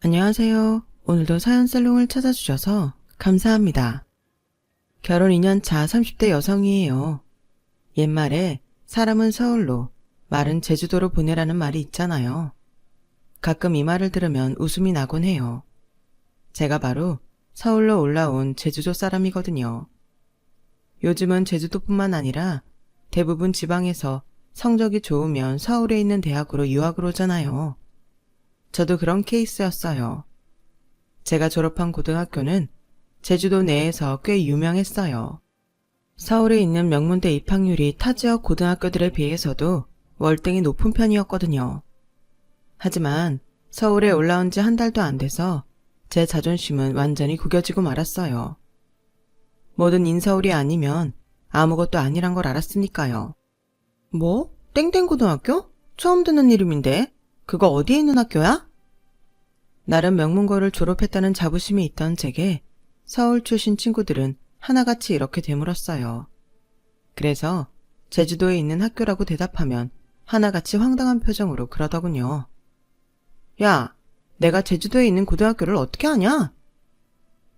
안녕하세요. 오늘도 사연살롱을 찾아주셔서 감사합니다. 결혼 2년차 30대 여성이에요. 옛말에 사람은 서울로, 말은 제주도로 보내라는 말이 있잖아요. 가끔 이 말을 들으면 웃음이 나곤 해요. 제가 바로 서울로 올라온 제주도 사람이거든요. 요즘은 제주도뿐만 아니라 대부분 지방에서 성적이 좋으면 서울에 있는 대학으로 유학을 오잖아요. 저도 그런 케이스였어요. 제가 졸업한 고등학교는 제주도 내에서 꽤 유명했어요. 서울에 있는 명문대 입학률이 타 지역 고등학교들에 비해서도 월등히 높은 편이었거든요. 하지만 서울에 올라온 지 한 달도 안 돼서 제 자존심은 완전히 구겨지고 말았어요. 뭐든 인서울이 아니면 아무것도 아니란 걸 알았으니까요. 뭐? 땡땡고등학교? 처음 듣는 이름인데? 그거 어디에 있는 학교야? 나름 명문고를 졸업했다는 자부심이 있던 제게 서울 출신 친구들은 하나같이 이렇게 되물었어요. 그래서 제주도에 있는 학교라고 대답하면 하나같이 황당한 표정으로 그러더군요. 야, 내가 제주도에 있는 고등학교를 어떻게 아냐?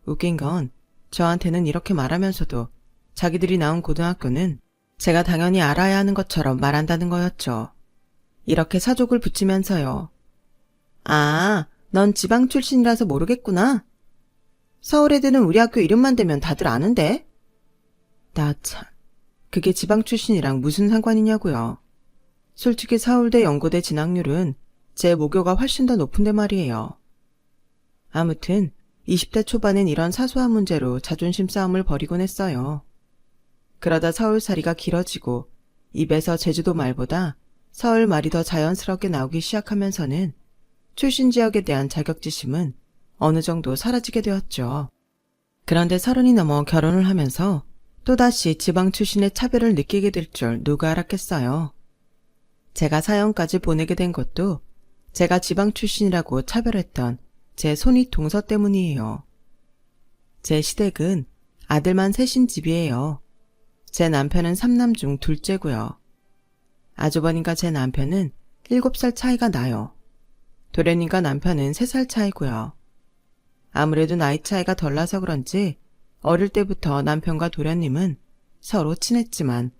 웃긴 건 저한테는 이렇게 말하면서도 자기들이 나온 고등학교는 제가 당연히 알아야 하는 것처럼 말한다는 거였죠. 이렇게 사족을 붙이면서요. 아, 넌 지방 출신이라서 모르겠구나. 서울 애들은 우리 학교 이름만 대면 다들 아는데. 나 참, 그게 지방 출신이랑 무슨 상관이냐고요. 솔직히 서울대 연고대 진학률은 제 모교가 훨씬 더 높은데 말이에요. 아무튼 20대 초반엔 이런 사소한 문제로 자존심 싸움을 벌이곤 했어요. 그러다 서울살이가 길어지고 입에서 제주도 말보다 서울 말이 더 자연스럽게 나오기 시작하면서는 출신 지역에 대한 자격지심은 어느 정도 사라지게 되었죠. 그런데 30이 넘어 결혼을 하면서 또다시 지방 출신의 차별을 느끼게 될 줄 누가 알았겠어요. 제가 사연까지 보내게 된 것도 제가 지방 출신이라고 차별했던 제 손윗 동서 때문이에요. 제 시댁은 아들만 셋인 집이에요. 제 남편은 3남 중 둘째고요. 아주버님과 제 남편은 7살 차이가 나요. 도련님과 남편은 3살 차이고요. 아무래도 나이 차이가 덜 나서 그런지 어릴 때부터 남편과 도련님은 서로 친했지만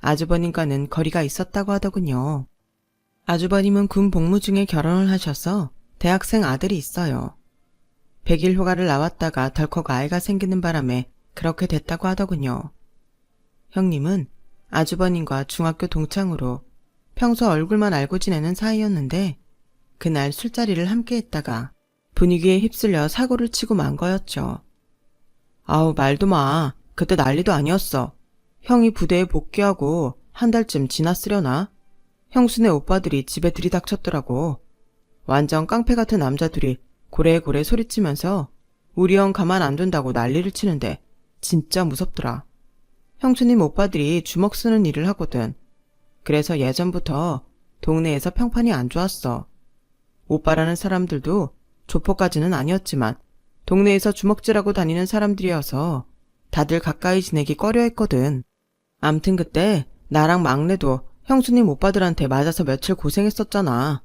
아주버님과는 거리가 있었다고 하더군요. 아주버님은 군 복무 중에 결혼을 하셔서 대학생 아들이 있어요. 100일 휴가를 나왔다가 덜컥 아이가 생기는 바람에 그렇게 됐다고 하더군요. 형님은 아주버님과 중학교 동창으로 평소 얼굴만 알고 지내는 사이였는데 그날 술자리를 함께 했다가 분위기에 휩쓸려 사고를 치고 만 거였죠. 아우 말도 마. 그때 난리도 아니었어. 형이 부대에 복귀하고 한 달쯤 지났으려나? 형수네 오빠들이 집에 들이닥쳤더라고. 완전 깡패 같은 남자들이 고래고래 소리치면서 우리 형 가만 안 둔다고 난리를 치는데 진짜 무섭더라. 형수님 오빠들이 주먹 쓰는 일을 하거든. 그래서 예전부터 동네에서 평판이 안 좋았어. 오빠라는 사람들도 조폭까지는 아니었지만 동네에서 주먹질하고 다니는 사람들이어서 다들 가까이 지내기 꺼려했거든. 암튼 그때 나랑 막내도 형수님 오빠들한테 맞아서 며칠 고생했었잖아.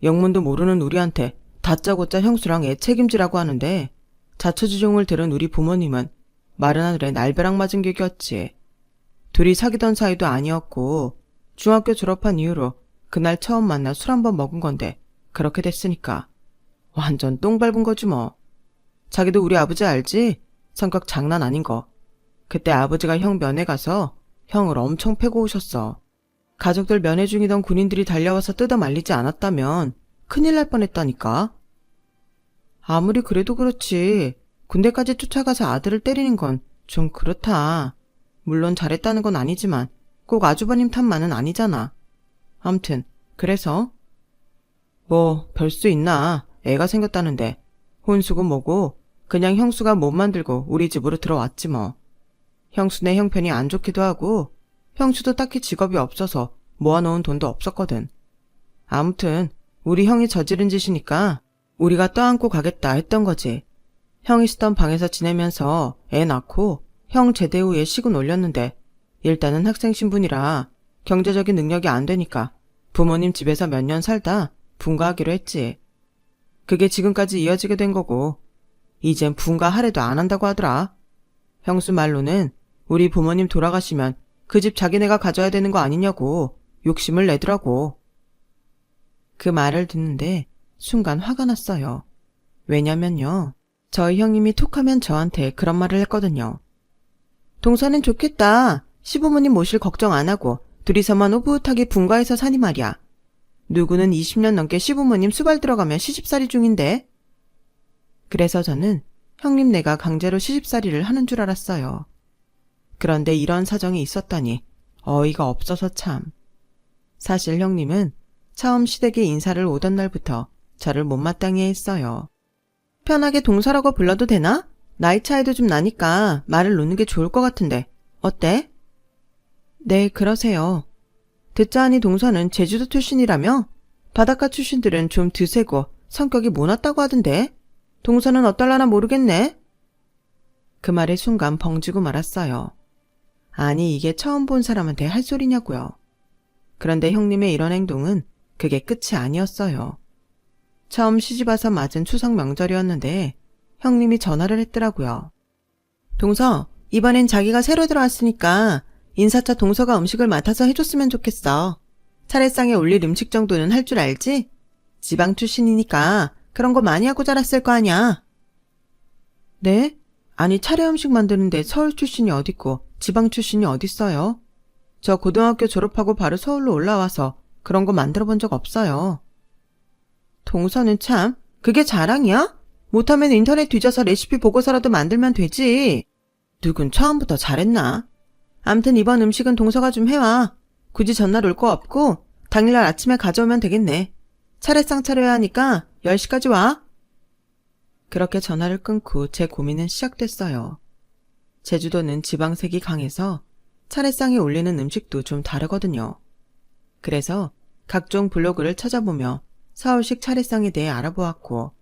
영문도 모르는 우리한테 다짜고짜 형수랑 애 책임지라고 하는데 자초지종을 들은 우리 부모님은 마른 하늘에 날벼락 맞은 격이었지. 둘이 사귀던 사이도 아니었고 중학교 졸업한 이후로 그날 처음 만나 술 한 번 먹은 건데 그렇게 됐으니까 완전 똥 밟은 거지 뭐. 자기도 우리 아버지 알지? 성격 장난 아닌 거. 그때 아버지가 형 면회 가서 형을 엄청 패고 오셨어. 가족들 면회 중이던 군인들이 달려와서 뜯어 말리지 않았다면 큰일 날 뻔했다니까. 아무리 그래도 그렇지 군대까지 쫓아가서 아들을 때리는 건 좀 그렇다. 물론 잘했다는 건 아니지만 꼭 아주버님 탓만은 아니잖아. 암튼 그래서 뭐 별 수 있나. 애가 생겼다는데 혼수고 뭐고 그냥 형수가 못 만들고 우리 집으로 들어왔지 뭐. 형수네 형편이 안 좋기도 하고 형수도 딱히 직업이 없어서 모아놓은 돈도 없었거든. 아무튼 우리 형이 저지른 짓이니까 우리가 떠안고 가겠다 했던 거지. 형이 쓰던 방에서 지내면서 애 낳고 형 제대 후에 시군 올렸는데 일단은 학생 신분이라 경제적인 능력이 안 되니까 부모님 집에서 몇 년 살다 분가하기로 했지. 그게 지금까지 이어지게 된 거고, 이젠 분가 할애도 안 한다고 하더라. 형수 말로는 우리 부모님 돌아가시면 그 집 자기네가 가져야 되는 거 아니냐고 욕심을 내더라고. 그 말을 듣는데 순간 화가 났어요. 왜냐면요, 저희 형님이 톡하면 저한테 그런 말을 했거든요. 동서는 좋겠다. 시부모님 모실 걱정 안 하고 둘이서만 오붓하게 분가해서 사니 말이야. 누구는 20년 넘게 시부모님 수발 들어가며 시집살이 중인데. 그래서 저는 형님네가 강제로 시집살이를 하는 줄 알았어요. 그런데 이런 사정이 있었다니 어이가 없어서 참. 사실 형님은 처음 시댁에 인사를 오던 날부터 저를 못마땅해 했어요. 편하게 동서라고 불러도 되나? 나이 차이도 좀 나니까 말을 놓는 게 좋을 것 같은데 어때? 네, 그러세요. 듣자 하니 동서는 제주도 출신이라며? 바닷가 출신들은 좀 드세고 성격이 모났다고 하던데 동서는 어떨라나 모르겠네. 그 말에 순간 벙지고 말았어요. 아니, 이게 처음 본 사람한테 할 소리냐고요. 그런데 형님의 이런 행동은 그게 끝이 아니었어요. 처음 시집와서 맞은 추석 명절이었는데 형님이 전화를 했더라고요. 동서, 이번엔 자기가 새로 들어왔으니까 인사차 동서가 음식을 맡아서 해줬으면 좋겠어. 차례상에 올릴 음식 정도는 할 줄 알지? 지방 출신이니까 그런 거 많이 하고 자랐을 거 아냐. 네? 아니, 차례 음식 만드는데 서울 출신이 어딨고 지방 출신이 어딨어요? 저 고등학교 졸업하고 바로 서울로 올라와서 그런 거 만들어 본 적 없어요. 동서는 참, 그게 자랑이야? 못하면 인터넷 뒤져서 레시피 보고서라도 만들면 되지. 누군 처음부터 잘했나? 암튼 이번 음식은 동서가 좀 해와. 굳이 전날 올 거 없고 당일날 아침에 가져오면 되겠네. 차례상 차려야 하니까 10시까지 와. 그렇게 전화를 끊고 제 고민은 시작됐어요. 제주도는 지방색이 강해서 차례상에 올리는 음식도 좀 다르거든요. 그래서 각종 블로그를 찾아보며 서울식 차례상에 대해 알아보았고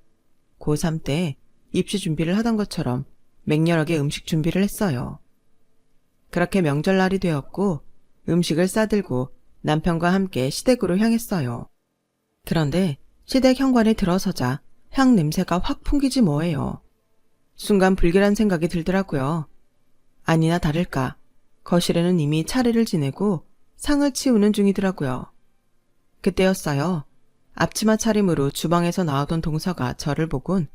고3 때 입시 준비를 하던 것처럼 맹렬하게 음식 준비를 했어요. 그렇게 명절날이 되었고 음식을 싸들고 남편과 함께 시댁으로 향했어요. 그런데 시댁 현관에 들어서자 향 냄새가 확 풍기지 뭐예요. 순간 불길한 생각이 들더라고요. 아니나 다를까 거실에는 이미 차례를 지내고 상을 치우는 중이더라고요. 그때였어요. 앞치마 차림으로 주방에서 나오던 동서가 저를 보곤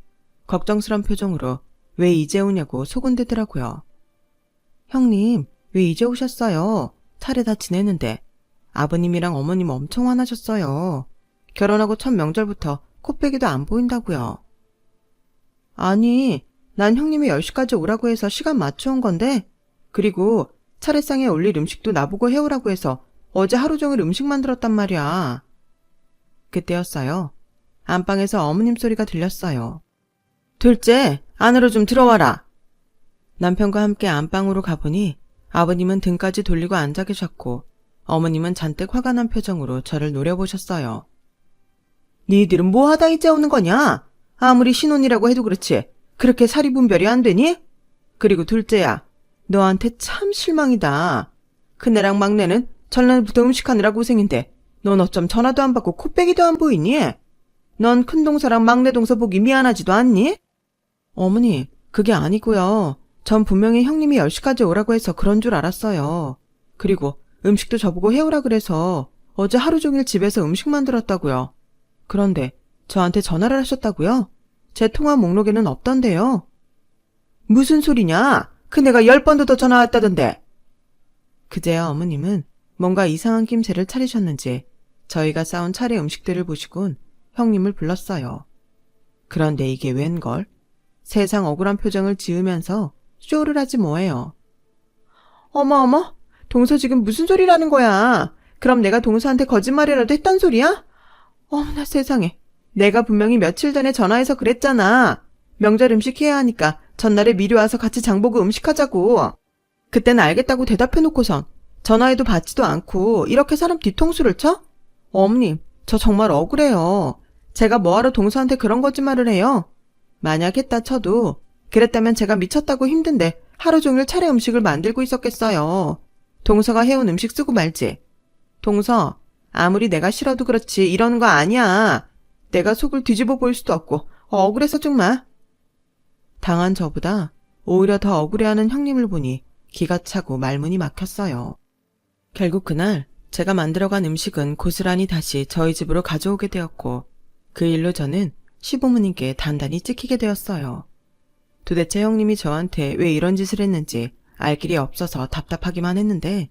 걱정스런 표정으로 왜 이제 오냐고 소곤대더라고요. 형님, 왜 이제 오셨어요? 차례 다 지내는데. 아버님이랑 어머님 엄청 화나셨어요. 결혼하고 첫 명절부터 코빼기도 안 보인다고요. 아니, 난 형님이 10시까지 오라고 해서 시간 맞춰온 건데 그리고 차례상에 올릴 음식도 나보고 해오라고 해서 어제 하루 종일 음식 만들었단 말이야. 그때였어요. 안방에서 어머님 소리가 들렸어요. 둘째, 안으로 좀 들어와라. 남편과 함께 안방으로 가보니 아버님은 등까지 돌리고 앉아 계셨고 어머님은 잔뜩 화가 난 표정으로 저를 노려보셨어요. 니들은 뭐 하다 이제 오는 거냐? 아무리 신혼이라고 해도 그렇지 그렇게 사리 분별이 안 되니? 그리고 둘째야, 너한테 참 실망이다. 큰애랑 막내는 전날부터 음식하느라 고생인데 넌 어쩜 전화도 안 받고 코빼기도 안 보이니? 넌 큰동서랑 막내동서 보기 미안하지도 않니? 어머니, 그게 아니고요. 전 분명히 형님이 10시까지 오라고 해서 그런 줄 알았어요. 그리고 음식도 저보고 해오라 그래서 어제 하루 종일 집에서 음식 만들었다고요. 그런데 저한테 전화를 하셨다고요? 제 통화 목록에는 없던데요. 무슨 소리냐? 큰애가 10번도 더 전화 왔다던데. 그제야 어머님은 뭔가 이상한 낌새를 차리셨는지 저희가 싸온 차례 음식들을 보시곤 형님을 불렀어요. 그런데 이게 웬걸? 세상 억울한 표정을 지으면서 쇼를 하지 뭐예요. 어머, 동서 지금 무슨 소리라는 거야? 그럼 내가 동서한테 거짓말이라도 했단 소리야? 어머나 세상에. 내가 분명히 며칠 전에 전화해서 그랬잖아. 명절 음식 해야 하니까 전날에 미리 와서 같이 장보고 음식하자고. 그땐 알겠다고 대답해놓고선 전화해도 받지도 않고 이렇게 사람 뒤통수를 쳐? 어머님, 저 정말 억울해요. 제가 뭐하러 동서한테 그런 거짓말을 해요? 만약 했다 쳐도 그랬다면 제가 미쳤다고 힘든데 하루 종일 차례 음식을 만들고 있었겠어요. 동서가 해온 음식 쓰고 말지. 동서, 아무리 내가 싫어도 그렇지 이러는 거 아니야. 내가 속을 뒤집어 볼 수도 없고 억울해서 정말. 당한 저보다 오히려 더 억울해하는 형님을 보니 기가 차고 말문이 막혔어요. 결국 그날 제가 만들어간 음식은 고스란히 다시 저희 집으로 가져오게 되었고 그 일로 저는 시부모님께 단단히 찍히게 되었어요. 도대체 형님이 저한테 왜 이런 짓을 했는지 알 길이 없어서 답답하기만 했는데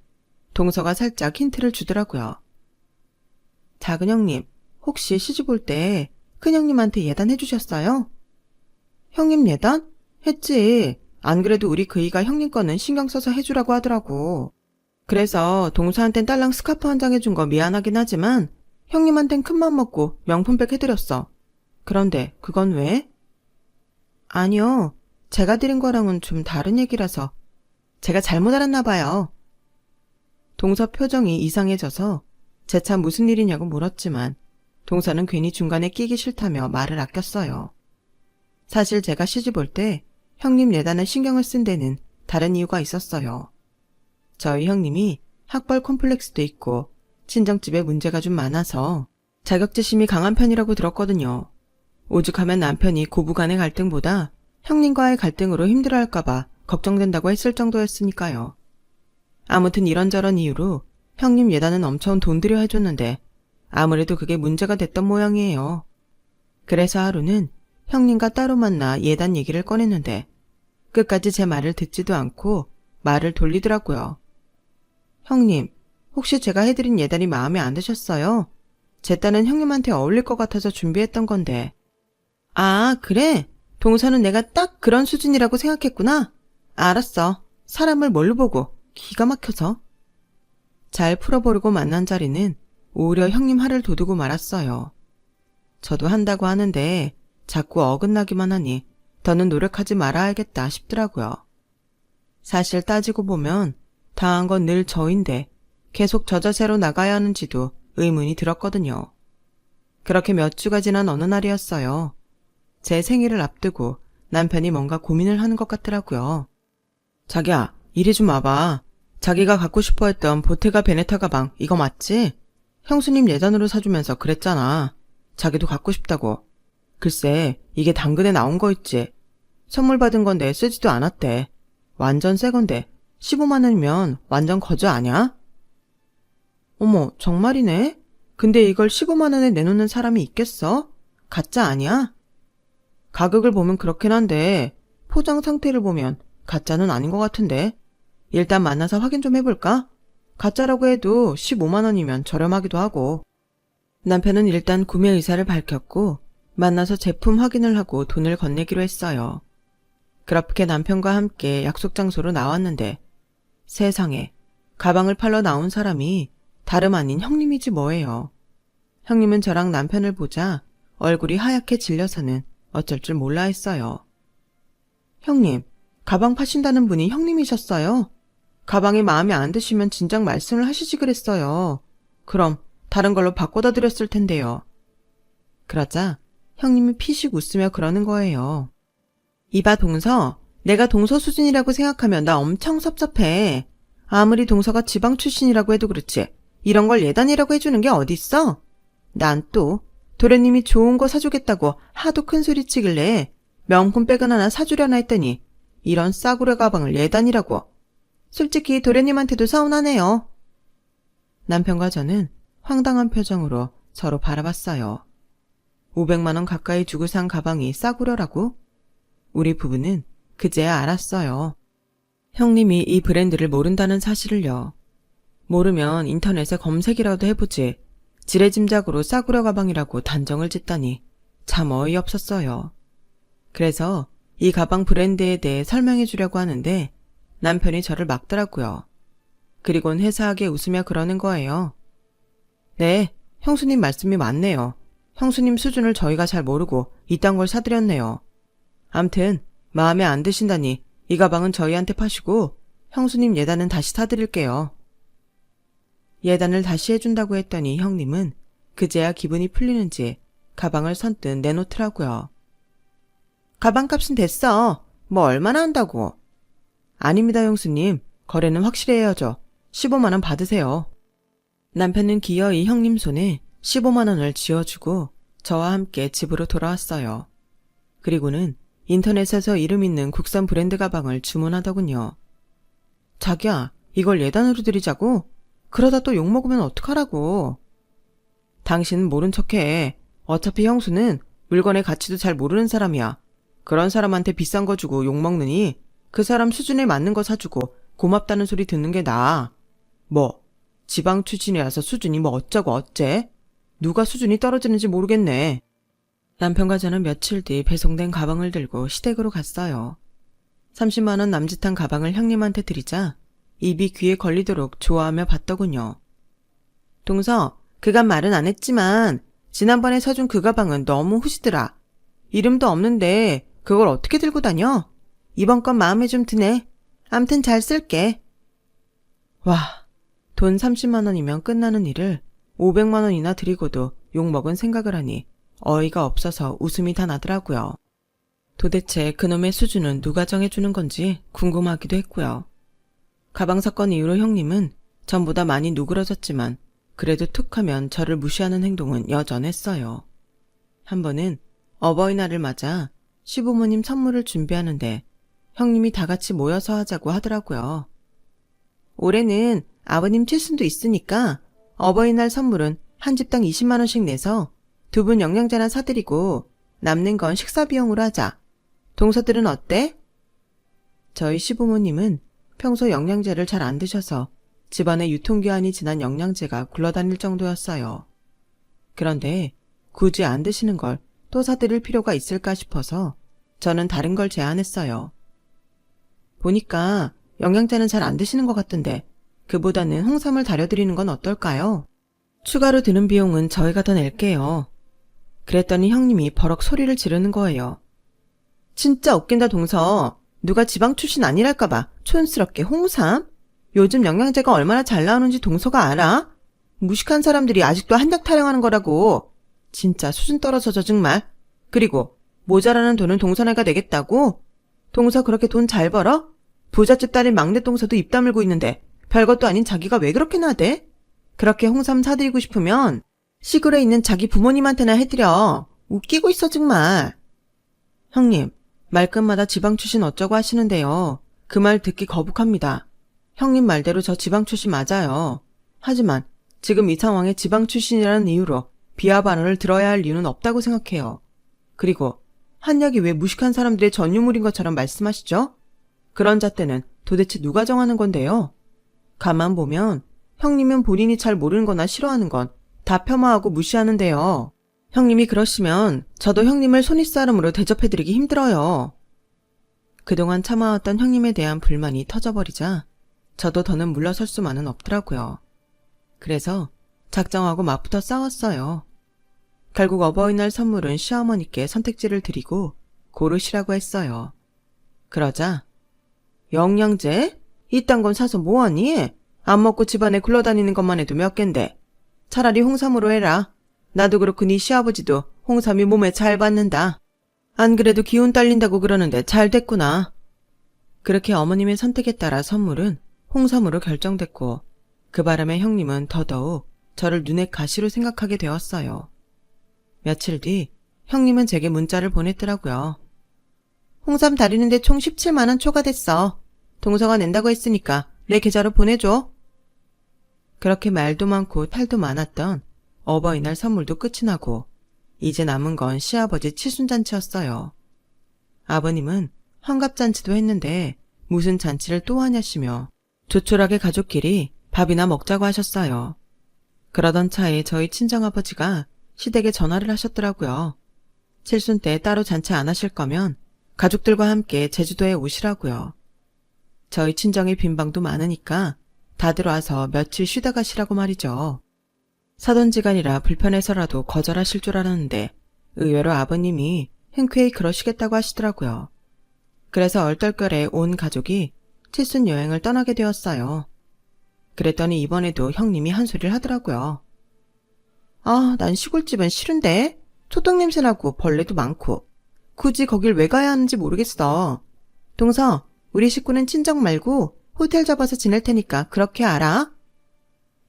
동서가 살짝 힌트를 주더라고요. 작은 형님, 혹시 시집 올 때 큰형님한테 예단해 주셨어요? 형님 예단? 했지. 안 그래도 우리 그이가 형님 거는 신경 써서 해주라고 하더라고. 그래서 동서한텐 딸랑 스카프 한 장 해준 거 미안하긴 하지만 형님한텐 큰맘 먹고 명품백 해드렸어. 그런데 그건 왜? 아니요. 제가 드린 거랑은 좀 다른 얘기라서 제가 잘못 알았나 봐요. 동서 표정이 이상해져서 재차 무슨 일이냐고 물었지만 동서는 괜히 중간에 끼기 싫다며 말을 아꼈어요. 사실 제가 시집 올 때 형님 예단에 신경을 쓴 데는 다른 이유가 있었어요. 저희 형님이 학벌 콤플렉스도 있고 친정집에 문제가 좀 많아서 자격지심이 강한 편이라고 들었거든요. 오죽하면 남편이 고부간의 갈등보다 형님과의 갈등으로 힘들어할까봐 걱정된다고 했을 정도였으니까요. 아무튼 이런저런 이유로 형님 예단은 엄청 돈 들여 해줬는데 아무래도 그게 문제가 됐던 모양이에요. 그래서 하루는 형님과 따로 만나 예단 얘기를 꺼냈는데 끝까지 제 말을 듣지도 않고 말을 돌리더라고요. 형님, 혹시 제가 해드린 예단이 마음에 안 드셨어요? 제 딸은 형님한테 어울릴 것 같아서 준비했던 건데. 아, 그래? 동서는 내가 딱 그런 수준이라고 생각했구나. 알았어. 사람을 뭘로 보고 기가 막혀서. 잘 풀어보려고 만난 자리는 오히려 형님 화를 돋우고 말았어요. 저도 한다고 하는데 자꾸 어긋나기만 하니 더는 노력하지 말아야겠다 싶더라고요. 사실 따지고 보면 당한 건 늘 저인데 계속 저 자세로 나가야 하는지도 의문이 들었거든요. 그렇게 몇 주가 지난 어느 날이었어요. 제 생일을 앞두고 남편이 뭔가 고민을 하는 것 같더라고요. 자기야, 이리 좀 와봐. 자기가 갖고 싶어 했던 보테가 베네타 가방 이거 맞지? 형수님 예단으로 사주면서 그랬잖아. 자기도 갖고 싶다고. 글쎄, 이게 당근에 나온 거 있지. 선물 받은 건데 쓰지도 않았대. 완전 새 건데 15만 원이면 완전 거저 아냐? 어머, 정말이네? 근데 이걸 15만 원에 내놓는 사람이 있겠어? 가짜 아니야? 가격을 보면 그렇긴 한데 포장 상태를 보면 가짜는 아닌 것 같은데. 일단 만나서 확인 좀 해볼까? 가짜라고 해도 15만 원이면 저렴하기도 하고. 남편은 일단 구매 의사를 밝혔고 만나서 제품 확인을 하고 돈을 건네기로 했어요. 그렇게 남편과 함께 약속 장소로 나왔는데 세상에 가방을 팔러 나온 사람이 다름 아닌 형님이지 뭐예요. 형님은 저랑 남편을 보자 얼굴이 하얗게 질려서는 어쩔 줄 몰라 했어요. 형님, 가방 파신다는 분이 형님이셨어요? 가방이 마음에 안 드시면 진작 말씀을 하시지 그랬어요. 그럼 다른 걸로 바꿔다 드렸을 텐데요. 그러자 형님이 피식 웃으며 그러는 거예요. 이봐 동서, 내가 동서 수준이라고 생각하면 나 엄청 섭섭해. 아무리 동서가 지방 출신이라고 해도 그렇지 이런 걸 예단이라고 해주는 게 어딨어? 난 또 도련님이 좋은 거 사주겠다고 하도 큰 소리 치길래 명품백은 하나 사주려나 했더니 이런 싸구려 가방을 예단이라고. 솔직히 도련님한테도 서운하네요. 남편과 저는 황당한 표정으로 서로 바라봤어요. 500만 원 가까이 주고 산 가방이 싸구려라고? 우리 부부는 그제야 알았어요. 형님이 이 브랜드를 모른다는 사실을요. 모르면 인터넷에 검색이라도 해보지. 지레짐작으로 싸구려 가방이라고 단정을 짓다니 참 어이없었어요. 그래서 이 가방 브랜드에 대해 설명해 주려고 하는데 남편이 저를 막더라고요. 그리곤 회사하게 웃으며 그러는 거예요. 네, 형수님 말씀이 맞네요. 형수님 수준을 저희가 잘 모르고 이딴 걸 사드렸네요. 암튼 마음에 안 드신다니 이 가방은 저희한테 파시고 형수님 예단은 다시 사드릴게요. 예단을 다시 해준다고 했더니 형님은 그제야 기분이 풀리는지 가방을 선뜻 내놓더라고요. 가방값은 됐어. 뭐 얼마나 한다고. 아닙니다 형수님. 거래는 확실해야죠. 15만 원 받으세요. 남편은 기어이 형님 손에 15만 원을 쥐어주고 저와 함께 집으로 돌아왔어요. 그리고는 인터넷에서 이름 있는 국산 브랜드 가방을 주문하더군요. 자기야, 이걸 예단으로 드리자고? 그러다 또 욕먹으면 어떡하라고. 당신은 모른 척해. 어차피 형수는 물건의 가치도 잘 모르는 사람이야. 그런 사람한테 비싼 거 주고 욕먹느니 그 사람 수준에 맞는 거 사주고 고맙다는 소리 듣는 게 나아. 뭐, 지방 출신이라서 수준이 뭐 어쩌고 어째? 누가 수준이 떨어지는지 모르겠네. 남편과 저는 며칠 뒤 배송된 가방을 들고 시댁으로 갔어요. 30만 원 남짓한 가방을 형님한테 드리자 입이 귀에 걸리도록 좋아하며 봤더군요. 동서, 그간 말은 안 했지만 지난번에 사준 그 가방은 너무 후지더라. 이름도 없는데 그걸 어떻게 들고 다녀? 이번 건 마음에 좀 드네. 암튼 잘 쓸게. 와, 돈 30만 원이면 끝나는 일을 500만 원이나 드리고도 욕먹은 생각을 하니 어이가 없어서 웃음이 다 나더라고요. 도대체 그놈의 수준은 누가 정해주는 건지 궁금하기도 했고요. 가방 사건 이후로 형님은 전보다 많이 누그러졌지만 그래도 툭하면 저를 무시하는 행동은 여전했어요. 한 번은 어버이날을 맞아 시부모님 선물을 준비하는데 형님이 다 같이 모여서 하자고 하더라고요. 올해는 아버님 칠순도 있으니까 어버이날 선물은 한 집당 20만 원씩 내서 두 분 영양제나 사드리고 남는 건 식사 비용으로 하자. 동서들은 어때? 저희 시부모님은 평소 영양제를 잘 안 드셔서 집안에 유통기한이 지난 영양제가 굴러다닐 정도였어요. 그런데 굳이 안 드시는 걸 또 사드릴 필요가 있을까 싶어서 저는 다른 걸 제안했어요. 보니까 영양제는 잘 안 드시는 것 같던데 그보다는 홍삼을 다려드리는 건 어떨까요? 추가로 드는 비용은 저희가 더 낼게요. 그랬더니 형님이 버럭 소리를 지르는 거예요. 진짜 웃긴다 동서. 누가 지방 출신 아니랄까봐 촌스럽게 홍삼? 요즘 영양제가 얼마나 잘 나오는지 동서가 알아? 무식한 사람들이 아직도 한약 타령하는 거라고. 진짜 수준 떨어져서 정말. 그리고 모자라는 돈은 동서네가 내겠다고? 동서 그렇게 돈 잘 벌어? 부잣집 딸인 막내 동서도 입 다물고 있는데 별것도 아닌 자기가 왜 그렇게 나대? 그렇게 홍삼 사드리고 싶으면 시골에 있는 자기 부모님한테나 해드려. 웃기고 있어 정말. 형님, 말끝마다 지방 출신 어쩌고 하시는데요. 그 말 듣기 거북합니다. 형님 말대로 저 지방 출신 맞아요. 하지만 지금 이 상황에 지방 출신이라는 이유로 비하 발언을 들어야 할 이유는 없다고 생각해요. 그리고 한약이 왜 무식한 사람들의 전유물인 것처럼 말씀하시죠? 그런 잣대는 도대체 누가 정하는 건데요? 가만 보면 형님은 본인이 잘 모르는 거나 싫어하는 건 다 폄하하고 무시하는데요. 형님이 그러시면 저도 형님을 손윗사람으로 대접해드리기 힘들어요. 그동안 참아왔던 형님에 대한 불만이 터져버리자 저도 더는 물러설 수만은 없더라고요. 그래서 작정하고 맞붙어 싸웠어요. 결국 어버이날 선물은 시어머니께 선택지를 드리고 고르시라고 했어요. 그러자 영양제? 이딴 건 사서 뭐하니? 안 먹고 집안에 굴러다니는 것만 해도 몇 갠데. 차라리 홍삼으로 해라. 나도 그렇고 네 시아버지도 홍삼이 몸에 잘 받는다. 안 그래도 기운 딸린다고 그러는데 잘 됐구나. 그렇게 어머님의 선택에 따라 선물은 홍삼으로 결정됐고 그 바람에 형님은 더더욱 저를 눈의 가시로 생각하게 되었어요. 며칠 뒤 형님은 제게 문자를 보냈더라고요. 홍삼 다리는데 총 17만 원 초과됐어. 동서가 낸다고 했으니까 내 계좌로 보내줘. 그렇게 말도 많고 탈도 많았던 어버이날 선물도 끝이 나고 이제 남은 건 시아버지 칠순잔치였어요. 아버님은 환갑잔치도 했는데 무슨 잔치를 또 하냐시며 조촐하게 가족끼리 밥이나 먹자고 하셨어요. 그러던 차에 저희 친정아버지가 시댁에 전화를 하셨더라고요. 칠순 때 따로 잔치 안 하실 거면 가족들과 함께 제주도에 오시라고요. 저희 친정에 빈 방도 많으니까 다들 와서 며칠 쉬다 가시라고 말이죠. 사돈지간이라 불편해서라도 거절하실 줄 알았는데 의외로 아버님이 흔쾌히 그러시겠다고 하시더라고요. 그래서 얼떨결에 온 가족이 칠순 여행을 떠나게 되었어요. 그랬더니 이번에도 형님이 한 소리를 하더라고요. 아, 난 시골집은 싫은데? 초떡 냄새나고 벌레도 많고. 굳이 거길 왜 가야 하는지 모르겠어. 동서, 우리 식구는 친정 말고 호텔 잡아서 지낼 테니까 그렇게 알아?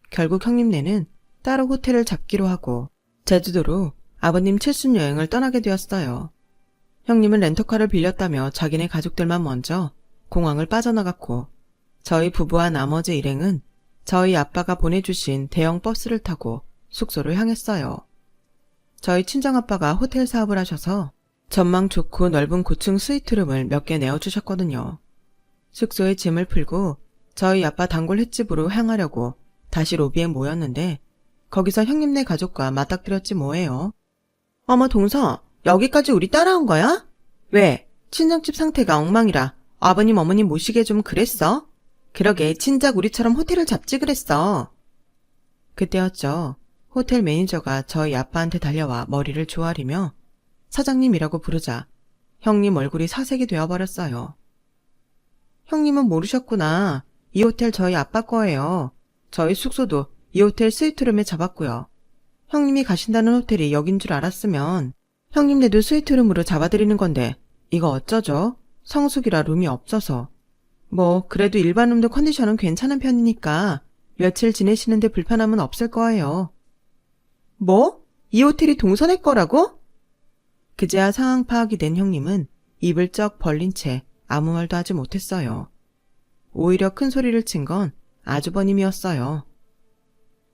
결국 형님네는 따로 호텔을 잡기로 하고 제주도로 아버님 칠순 여행을 떠나게 되었어요. 형님은 렌터카를 빌렸다며 자기네 가족들만 먼저 공항을 빠져나갔고 저희 부부와 나머지 일행은 저희 아빠가 보내주신 대형 버스를 타고 숙소를 향했어요. 저희 친정아빠가 호텔 사업을 하셔서 전망 좋고 넓은 고층 스위트룸을 몇 개 내어주셨거든요. 숙소에 짐을 풀고 저희 아빠 단골 횟집으로 향하려고 다시 로비에 모였는데 거기서 형님네 가족과 맞닥뜨렸지 뭐예요. 어머 동서, 여기까지 우리 따라온 거야? 왜? 친정집 상태가 엉망이라 아버님 어머님 모시게 좀 그랬어? 그러게 진작 우리처럼 호텔을 잡지 그랬어. 그때였죠. 호텔 매니저가 저희 아빠한테 달려와 머리를 조아리며 사장님이라고 부르자 형님 얼굴이 사색이 되어버렸어요. 형님은 모르셨구나. 이 호텔 저희 아빠 거예요. 저희 숙소도 이 호텔 스위트룸에 잡았고요. 형님이 가신다는 호텔이 여긴 줄 알았으면 형님네도 스위트룸으로 잡아드리는 건데 이거 어쩌죠? 성수기라 룸이 없어서. 뭐 그래도 일반 룸도 컨디션은 괜찮은 편이니까 며칠 지내시는데 불편함은 없을 거예요. 뭐? 이 호텔이 동선의 거라고? 그제야 상황 파악이 된 형님은 입을 쩍 벌린 채 아무 말도 하지 못했어요. 오히려 큰 소리를 친 건 아주버님이었어요.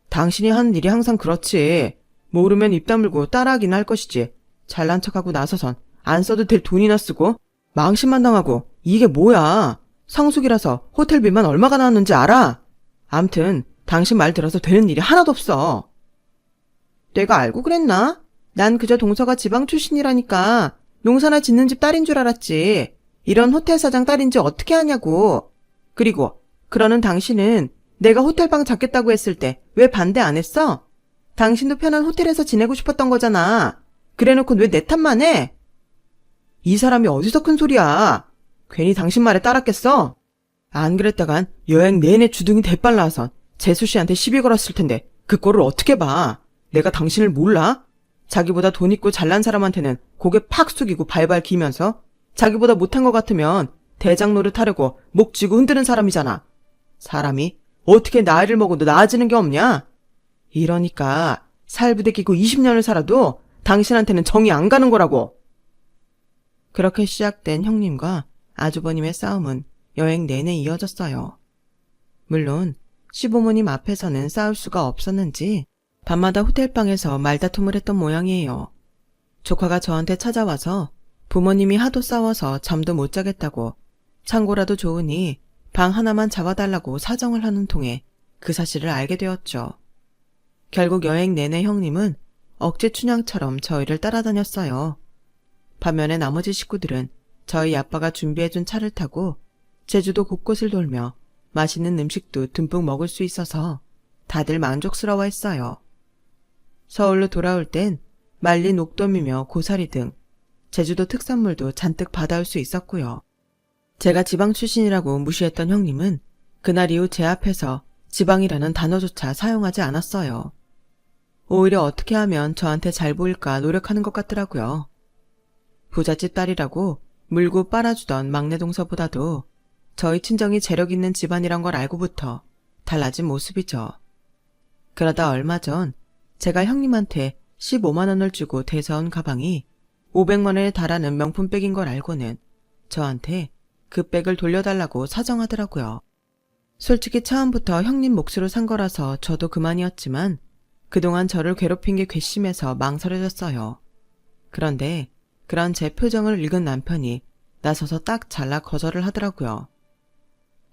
당신이 하는 일이 항상 그렇지. 모르면 입 다물고 따라하긴 할 것이지. 잘난 척하고 나서선 안 써도 될 돈이나 쓰고 망신만 당하고 이게 뭐야. 성수기라서 호텔비만 얼마가 나왔는지 알아? 암튼 당신 말 들어서 되는 일이 하나도 없어. 내가 알고 그랬나? 난 그저 동서가 지방 출신이라니까 농사나 짓는 집 딸인 줄 알았지. 이런 호텔 사장 딸인지 어떻게 아냐고. 그리고 그러는 당신은 내가 호텔방 잡겠다고 했을 때 왜 반대 안 했어? 당신도 편한 호텔에서 지내고 싶었던 거잖아. 그래놓고 왜 내 탓만 해? 이 사람이 어디서 큰 소리야. 괜히 당신 말에 따랐겠어? 안 그랬다간 여행 내내 주둥이 대빨 나와선 재수 씨한테 시비 걸었을 텐데 그 꼴을 어떻게 봐. 내가 당신을 몰라? 자기보다 돈 있고 잘난 사람한테는 고개 팍 숙이고 발발 기면서 자기보다 못한 것 같으면 대장 노릇하려고 목 쥐고 흔드는 사람이잖아. 사람이 어떻게 나이를 먹어도 나아지는 게 없냐? 이러니까 살부대 끼고 20년을 살아도 당신한테는 정이 안 가는 거라고. 그렇게 시작된 형님과 아주버님의 싸움은 여행 내내 이어졌어요. 물론 시부모님 앞에서는 싸울 수가 없었는지 밤마다 호텔방에서 말다툼을 했던 모양이에요. 조카가 저한테 찾아와서 부모님이 하도 싸워서 잠도 못 자겠다고 창고라도 좋으니 방 하나만 잡아달라고 사정을 하는 통에 그 사실을 알게 되었죠. 결국 여행 내내 형님은 억지 춘향처럼 저희를 따라다녔어요. 반면에 나머지 식구들은 저희 아빠가 준비해준 차를 타고 제주도 곳곳을 돌며 맛있는 음식도 듬뿍 먹을 수 있어서 다들 만족스러워했어요. 서울로 돌아올 땐 말린 옥돔이며 고사리 등 제주도 특산물도 잔뜩 받아올 수 있었고요. 제가 지방 출신이라고 무시했던 형님은 그날 이후 제 앞에서 지방이라는 단어조차 사용하지 않았어요. 오히려 어떻게 하면 저한테 잘 보일까 노력하는 것 같더라고요. 부잣집 딸이라고 물고 빨아주던 막내 동서보다도 저희 친정이 재력 있는 집안이란 걸 알고부터 달라진 모습이죠. 그러다 얼마 전 제가 형님한테 15만 원을 주고 대사온 가방이 500만 원에 달하는 명품백인 걸 알고는 저한테 그 백을 돌려달라고 사정하더라고요. 솔직히 처음부터 형님 몫으로 산 거라서 저도 그만이었지만 그동안 저를 괴롭힌 게 괘씸해서 망설여졌어요. 그런데 그런 제 표정을 읽은 남편이 나서서 딱 잘라 거절을 하더라고요.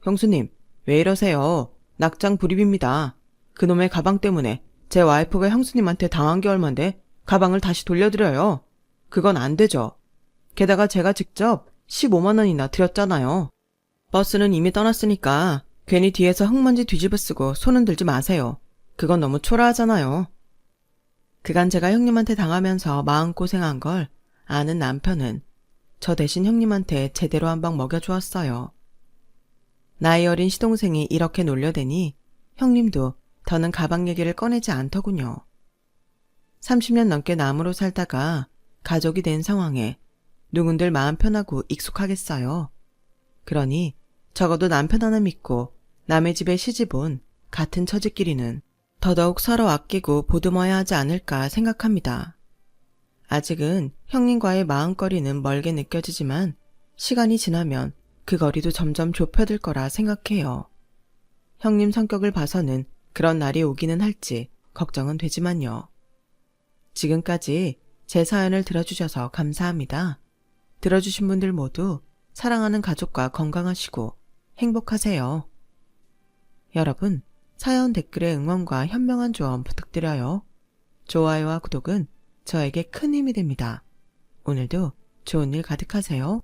형수님, 왜 이러세요? 낙장 불입입니다. 그놈의 가방 때문에 제 와이프가 형수님한테 당한 게 얼만데 가방을 다시 돌려드려요. 그건 안 되죠. 게다가 제가 직접 15만 원이나 드렸잖아요. 버스는 이미 떠났으니까 괜히 뒤에서 흙먼지 뒤집어 쓰고 손은 들지 마세요. 그건 너무 초라하잖아요. 그간 제가 형님한테 당하면서 마음고생한 걸 아는 남편은 저 대신 형님한테 제대로 한 방 먹여주었어요. 나이 어린 시동생이 이렇게 놀려대니 형님도 더는 가방 얘기를 꺼내지 않더군요. 30년 넘게 남으로 살다가 가족이 된 상황에 누군들 마음 편하고 익숙하겠어요. 그러니 적어도 남편 하나 믿고 남의 집에 시집 온 같은 처지끼리는 더더욱 서로 아끼고 보듬어야 하지 않을까 생각합니다. 아직은 형님과의 마음거리는 멀게 느껴지지만 시간이 지나면 그 거리도 점점 좁혀들 거라 생각해요. 형님 성격을 봐서는 그런 날이 오기는 할지 걱정은 되지만요. 지금까지 제 사연을 들어주셔서 감사합니다. 들어주신 분들 모두 사랑하는 가족과 건강하시고 행복하세요. 여러분, 사연 댓글에 응원과 현명한 조언 부탁드려요. 좋아요와 구독은 저에게 큰 힘이 됩니다. 오늘도 좋은 일 가득하세요.